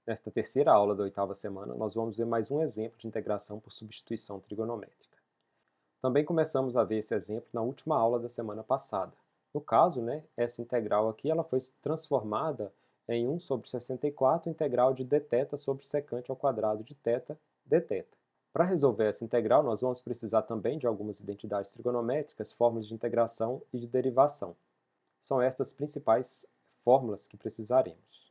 Nesta terceira aula da oitava semana, nós vamos ver mais um exemplo de integração por substituição trigonométrica. Também começamos a ver esse exemplo na última aula da semana passada. No caso, essa integral aqui ela foi transformada em 1 sobre 64 integral de dθ sobre secante ao quadrado de θ dθ. Para resolver essa integral, nós vamos precisar também de algumas identidades trigonométricas, fórmulas de integração e de derivação. São estas principais fórmulas que precisaremos.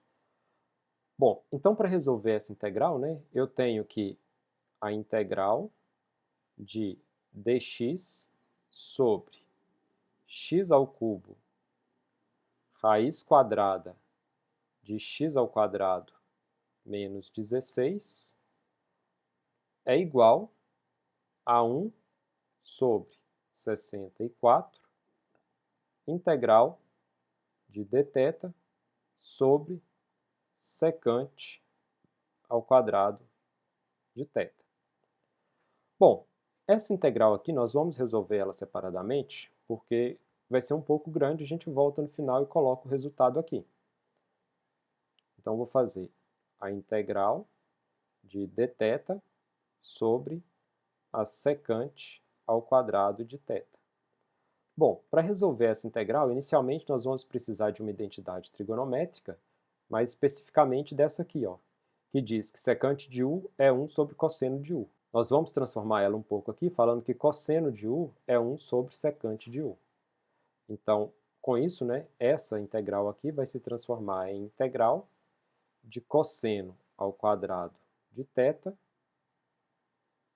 Bom, então para resolver essa integral, eu tenho que a integral de dx sobre x ao cubo raiz quadrada de x ao quadrado menos 16 é igual a 1 sobre 64 integral de dθ sobre secante ao quadrado de θ. Bom, essa integral aqui nós vamos resolver ela separadamente, porque vai ser um pouco grande, a gente volta no final e coloca o resultado aqui. Então, vou fazer a integral de dθ sobre a secante ao quadrado de θ. Bom, para resolver essa integral, inicialmente nós vamos precisar de uma identidade trigonométrica, mais especificamente dessa aqui, ó, que diz que secante de u é 1 sobre cosseno de u. Nós vamos transformar ela um pouco aqui, falando que cosseno de u é 1 sobre secante de u. Então, com isso, essa integral aqui vai se transformar em integral de cosseno ao quadrado de θ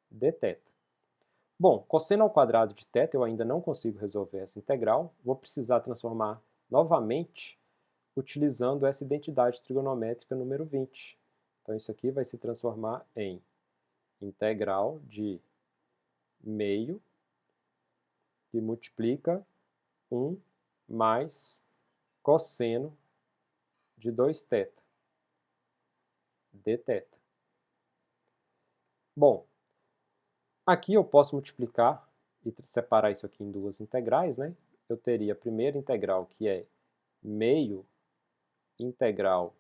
dθ. Bom, cosseno ao quadrado de θ eu ainda não consigo resolver essa integral, vou precisar transformar novamente utilizando essa identidade trigonométrica número 20. Então, isso aqui vai se transformar em integral de meio que multiplica 1 mais cosseno de 2θ dθ. Bom, aqui eu posso multiplicar e separar isso aqui em duas integrais, Eu teria a primeira integral, que é meio integral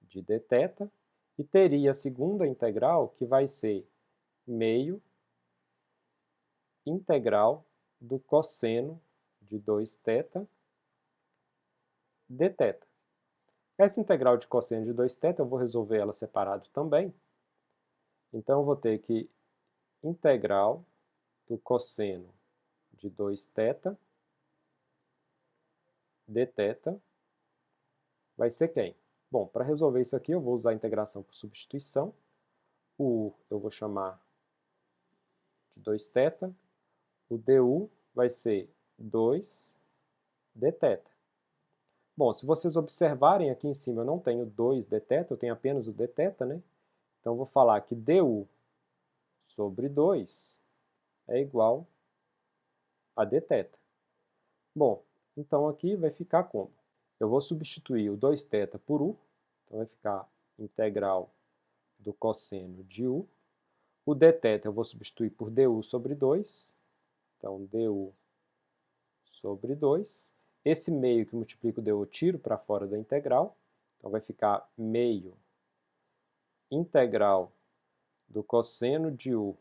de dθ, e teria a segunda integral, que vai ser meio integral do cosseno de 2θ dθ. Essa integral de cosseno de 2θ, eu vou resolver ela separado também. Então, eu vou ter que integral do cosseno de 2θ dθ vai ser quem? Bom, para resolver isso aqui, eu vou usar a integração por substituição. O u eu vou chamar de 2θ. O du vai ser 2 dθ. Bom, se vocês observarem aqui em cima, eu não tenho 2 dθ, eu tenho apenas o dθ, Então, eu vou falar que du sobre 2 é igual a dθ. Bom, então aqui vai ficar como? Eu vou substituir o 2θ por u, então vai ficar integral do cosseno de u. O dθ eu vou substituir por du sobre 2, então du sobre 2. Esse meio que multiplica o du eu tiro para fora da integral, então vai ficar meio integral do cosseno de u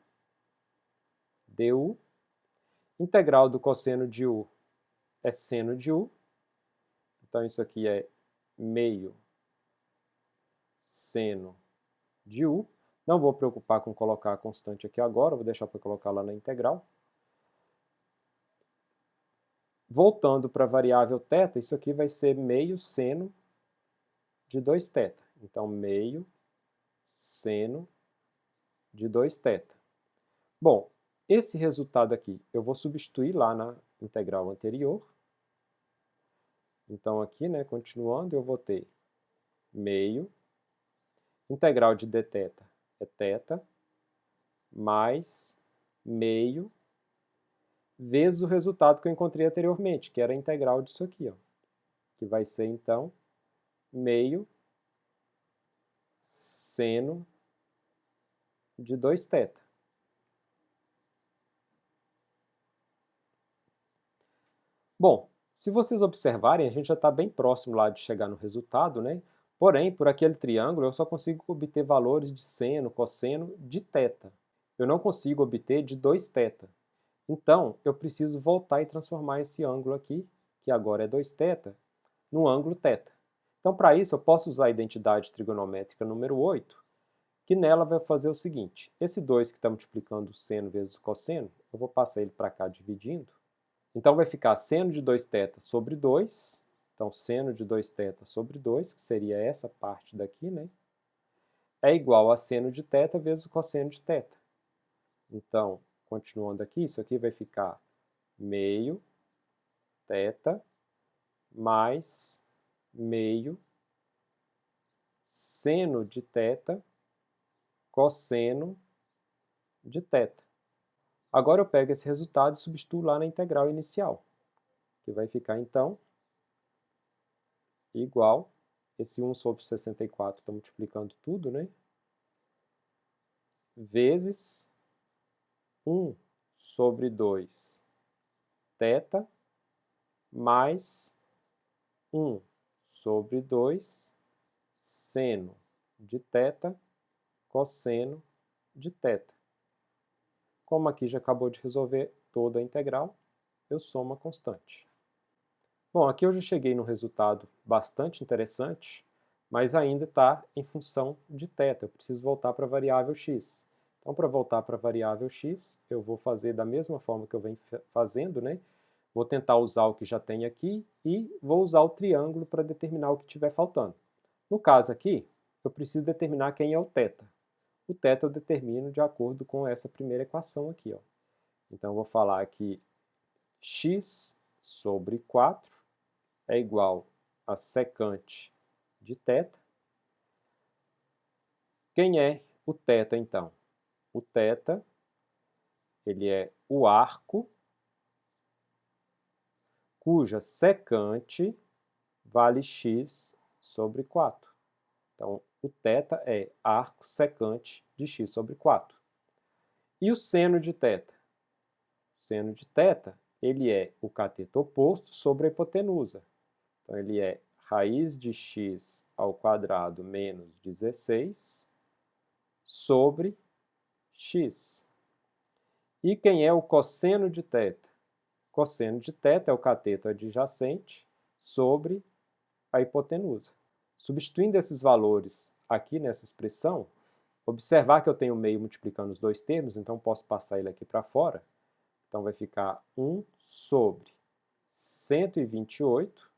du. Integral do cosseno de u é seno de u, então isso aqui é meio seno de u. Não vou preocupar com colocar a constante aqui agora, vou deixar para colocar lá na integral. Voltando para a variável θ, isso aqui vai ser meio seno de 2θ. Então, meio seno de 2θ. Bom, esse resultado aqui eu vou substituir lá na integral anterior. Então, aqui, continuando, eu vou ter meio, integral de dθ é θ, mais meio, vezes o resultado que eu encontrei anteriormente, que era a integral disso aqui, ó, que vai ser, então, meio seno de 2θ. Bom, se vocês observarem, a gente já está bem próximo lá de chegar no resultado, Porém, por aquele triângulo, eu só consigo obter valores de seno, cosseno, de θ. Eu não consigo obter de 2θ. Então, eu preciso voltar e transformar esse ângulo aqui, que agora é 2θ, no ângulo θ. Então, para isso, eu posso usar a identidade trigonométrica número 8, que nela vai fazer o seguinte: esse 2 que está multiplicando o seno vezes o cosseno, eu vou passar ele para cá dividindo. Então, vai ficar seno de 2θ sobre 2. Então, seno de 2θ sobre 2, que seria essa parte daqui, né? É igual a seno de θ vezes o cosseno de θ. Então, continuando aqui, isso aqui vai ficar meio θ mais meio seno de θ cosseno de θ. Agora eu pego esse resultado e substituo lá na integral inicial, que vai ficar, então, igual, esse 1 sobre 64 está multiplicando tudo, né? Vezes 1 sobre 2 θ mais 1 sobre 2 seno de θ cosseno de θ. Como aqui já acabou de resolver toda a integral, eu somo a constante. Bom, aqui eu já cheguei num resultado bastante interessante, mas ainda está em função de θ. Eu preciso voltar para a variável x. Então, para voltar para a variável x, eu vou fazer da mesma forma que eu venho fazendo, né? Vou tentar usar o que já tem aqui e vou usar o triângulo para determinar o que estiver faltando. No caso aqui, eu preciso determinar quem é o θ. O θ eu determino de acordo com essa primeira equação aqui, ó. Então, eu vou falar que x sobre 4 é igual a secante de θ. Quem é o θ, então? O θ, ele é o arco cuja secante vale x sobre 4. Então, o θ é arco secante de x sobre 4. E o seno de θ? O seno de θ, ele é o cateto oposto sobre a hipotenusa. Então, ele é raiz de x ao quadrado menos 16 sobre x. E quem é o cosseno de θ? Cosseno de θ é o cateto adjacente sobre a hipotenusa. Substituindo esses valores aqui nessa expressão, observar que eu tenho meio multiplicando os dois termos, então posso passar ele aqui para fora. Então vai ficar 1 sobre 128,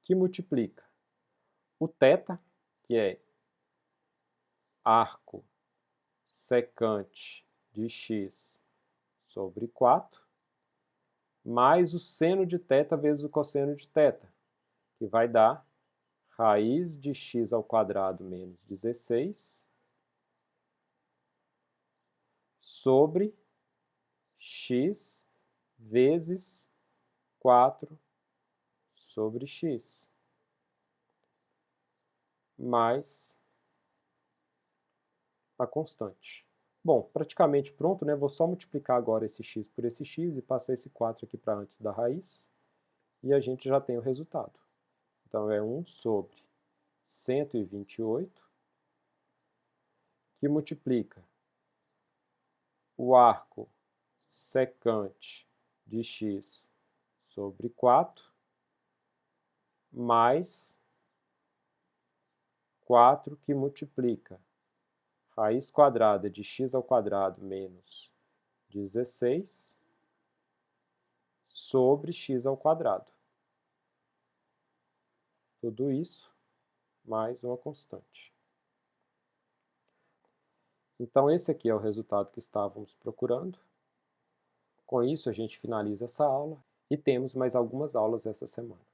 que multiplica o θ, que é arco secante de x sobre 4, mais o seno de θ vezes o cosseno de θ, que vai dar raiz de x ao quadrado menos 16 sobre x vezes 4 sobre x, mais a constante. Bom, praticamente pronto, né? Vou só multiplicar agora esse x por esse x e passar esse 4 aqui para antes da raiz, e a gente já tem o resultado. Então, é 1 sobre 128, que multiplica o arco secante de x sobre 4, mais 4 que multiplica raiz quadrada de x ao quadrado menos 16 sobre x ao quadrado. Tudo isso mais uma constante. Então, esse aqui é o resultado que estávamos procurando. Com isso, a gente finaliza essa aula e temos mais algumas aulas essa semana.